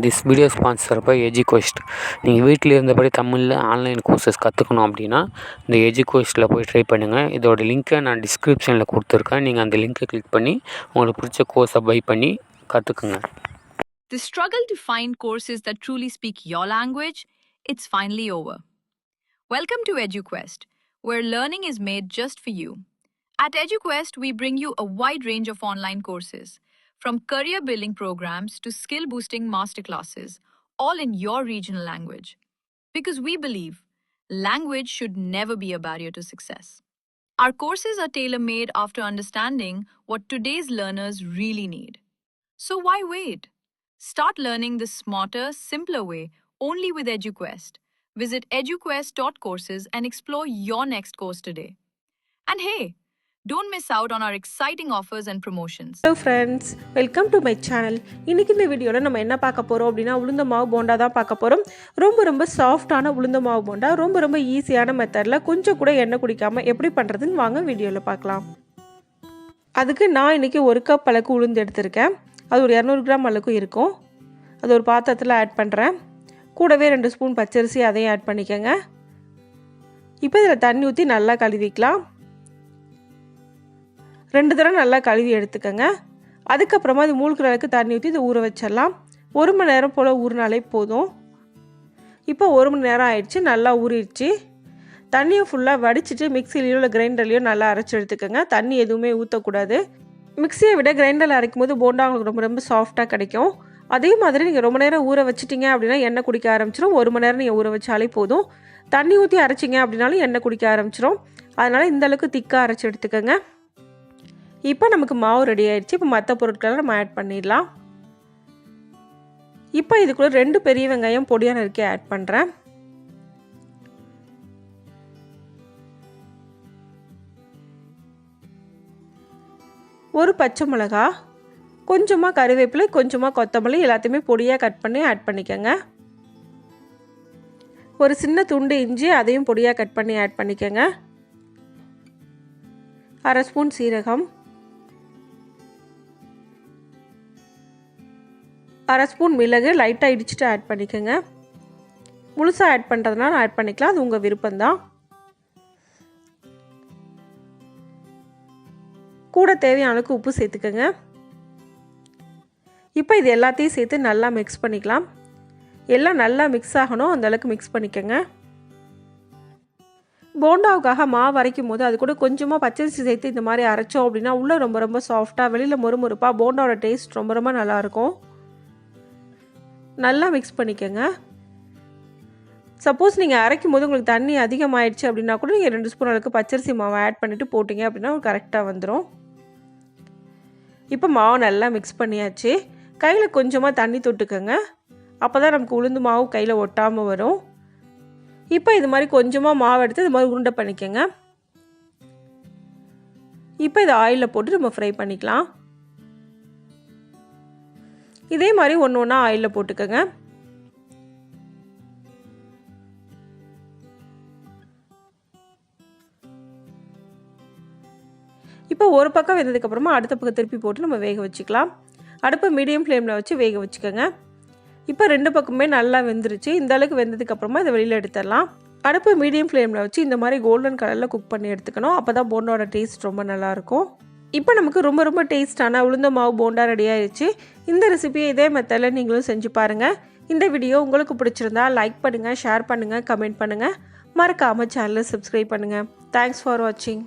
This video sponsor by எஜுகோஸ்ட். நீங்கள் வீட்டில் இருந்தபடி தமிழில் ஆன்லைன் கோர்சஸ் கற்றுக்கணும் அப்படின்னா இந்த எஜுகோஸ்ட்டில் போய் ட்ரை பண்ணுங்கள். இதோட லிங்க்கை நான் டிஸ்கிரிப்ஷனில் கொடுத்துருக்கேன். நீங்கள் அந்த லிங்க்கை கிளிக் பண்ணி உங்களுக்கு பிடிச்ச கோர்ஸை பை பண்ணி கற்றுக்குங்க. The struggle to find courses that truly speak your language, it's finally over. Welcome to EduQuest, where learning is made just for you. At EduQuest, we bring you a wide range of online courses, from career building programs to skill boosting masterclasses, all in your regional language. Because we believe language should never be a barrier to success. Our courses are tailor-made after understanding what today's learners really need. So why wait? Start learning the smarter, simpler way only with EduQuest. Visit eduquest.courses and explore your next course today. And hey, don't miss out on our exciting offers and promotions. Hello friends, welcome to my channel. இன்னைக்கு இந்த வீடியோவில் நம்ம என்ன பார்க்க போகிறோம் அப்படின்னா உளுந்த மாவு போண்டா தான் பார்க்க போகிறோம். ரொம்ப சாஃப்டான உளுந்த மாவு போண்டா ரொம்ப ஈஸியான மெத்தடில் கொஞ்சம் கூட எண்ணெய் குடிக்காமல் எப்படி பண்ணுறதுன்னு வாங்க வீடியோவில் பார்க்கலாம். அதுக்கு நான் இன்றைக்கி 1 கப் அளவுக்கு உளுந்து எடுத்திருக்கேன். அது ஒரு 200 கிராம் அளவுக்கு இருக்கும். அது ஒரு பாத்திரத்தில் ஆட் பண்ணுறேன். கூடவே 2 ஸ்பூன் பச்சரிசி அதையும் ஆட் பண்ணிக்கோங்க. இப்போ இதில் தண்ணி ஊற்றி நல்லா கழுவிக்கலாம். 2 தடவை நல்லா கழுவி எடுத்துக்கோங்க. அதுக்கப்புறமா இது மூழ்கிற அளவுக்கு தண்ணி ஊற்றி இதை ஊற வச்சிடலாம். 1 மணி நேரம் போல் ஊறினாலே போதும். இப்போ 1 மணி நேரம் ஆயிடுச்சு, நல்லா ஊறிடுச்சு. தண்ணியை ஃபுல்லாக வடிச்சிட்டு மிக்சிலையோ இல்லை கிரைண்டர்லையோ நல்லா அரைச்சி எடுத்துக்கோங்க. தண்ணி எதுவுமே ஊற்றக்கூடாது. மிக்சியை விட கிரைண்டரில் அரைக்கும் போது போண்டா உங்களுக்கு ரொம்ப சாஃப்டாக கிடைக்கும். அதே மாதிரி நீங்கள் ரொம்ப நேரம் ஊற வச்சிட்டிங்க அப்படின்னா எண்ணெய் குடிக்க ஆரம்பிச்சிடும். 1 மணி நேரம் நீங்கள் ஊற வச்சாலே போதும். தண்ணி ஊற்றி அரைச்சிங்க அப்படின்னாலும் எண்ணெய் குடிக்க ஆரம்பிச்சிடும். அதனால் இந்தளவுக்கு திக்காக அரைச்சி எடுத்துக்கோங்க. இப்போ நமக்கு மாவு ரெடி ஆகிடுச்சு. இப்போ மற்ற பொருட்களை நம்ம ஆட் பண்ணிடலாம். இப்போ இதுக்குள்ளே 2 பெரிய வெங்காயம் பொடியாக நறுக்கி ஆட் பண்ணுறேன். ஒரு பச்சை மிளகா, கொஞ்சமாக கறிவேப்பிலை, கொஞ்சமாக கொத்தமல்லி எல்லாத்தையுமே பொடியாக கட் பண்ணி ஆட் பண்ணிக்கோங்க. ஒரு சின்ன துண்டு இஞ்சி அதையும் பொடியாக கட் பண்ணி ஆட் பண்ணிக்கோங்க. 1/2 ஸ்பூன் சீரகம், 1/2 ஸ்பூன் மிளகு லைட்டாக இடிச்சிட்டு ஆட் பண்ணிக்கோங்க. முழுசாக ஆட் பண்ணுறதுனால ஆட் பண்ணிக்கலாம், அது உங்கள் விருப்பம்தான். கூட தேவையான அளவுக்கு உப்பு சேர்த்துக்கோங்க. இப்போ இது எல்லாத்தையும் சேர்த்து நல்லா மிக்ஸ் பண்ணிக்கலாம். எல்லாம் நல்லா மிக்ஸ் ஆகணும், அந்த அளவுக்கு மிக்ஸ் பண்ணிக்கோங்க. போண்டாவுக்காக மாவு அரைக்கும் போது அது கூட கொஞ்சமாக பச்சரிசி சேர்த்து இந்த மாதிரி அரைச்சோம் அப்படின்னா உள்ளே ரொம்ப சாஃப்டாக, வெளியில் மொறுமொறுப்பாக போண்டாவோட டேஸ்ட் ரொம்ப நல்லாயிருக்கும். நல்லா மிக்ஸ் பண்ணிக்கோங்க. சப்போஸ் நீங்கள் அரைக்கும் போது உங்களுக்கு தண்ணி அதிகமாகிடுச்சு அப்படின்னா கூட நீங்கள் 2 ஸ்பூன் அளவுக்கு பச்சரிசி மாவை ஆட் பண்ணிவிட்டு போட்டிங்க அப்படின்னா கரெக்டாக வந்துடும். இப்போ மாவு நல்லா மிக்ஸ் பண்ணியாச்சு. கையில் கொஞ்சமாக தண்ணி தொட்டுக்கோங்க. அப்போ தான் நமக்கு உளுந்து மாவு கையில் ஒட்டாமல் வரும். இப்போ இது மாதிரி கொஞ்சமாக மாவு எடுத்து இது மாதிரி உருண்டை பண்ணிக்கோங்க. இப்போ இதை ஆயிலில் போட்டு நம்ம ஃப்ரை பண்ணிக்கலாம். இதே மாதிரி ஒன்று ஒன்றா ஆயிலில் போட்டுக்கோங்க. இப்போ ஒரு பக்கம் வெந்ததுக்கப்புறமா அடுத்த பக்கம் திருப்பி போட்டு நம்ம வேக வச்சுக்கலாம். அடுப்பை மீடியம் ஃப்ளேமில் வச்சு வேக வச்சுக்கோங்க. இப்போ 2 பக்கமே நல்லா வெந்துருச்சு. இந்த அளவுக்கு வெந்ததுக்கப்புறமா இதை வெளியில் எடுத்துடலாம். அடுப்பை மீடியம் ஃப்ளேமில் வச்சு இந்த மாதிரி கோல்டன் கலரில் குக் பண்ணி எடுத்துக்கணும். அப்போ தான் போண்டாவோட டேஸ்ட் ரொம்ப நல்லாயிருக்கும். இப்போ நமக்கு ரொம்ப டேஸ்டான உளுந்த மாவு போண்டா ரெடி ஆயிடுச்சு. இந்த ரெசிபியை இதே மெத்தடில் நீங்களும் செஞ்சு பாருங்கள். இந்த வீடியோ உங்களுக்கு பிடிச்சிருந்தா லைக் பண்ணுங்கள், ஷேர் பண்ணுங்கள், கமெண்ட் பண்ணுங்கள். மறக்காமல் சேனலை சப்ஸ்கிரைப் பண்ணுங்கள். தேங்க்ஸ் ஃபார் வாட்சிங்.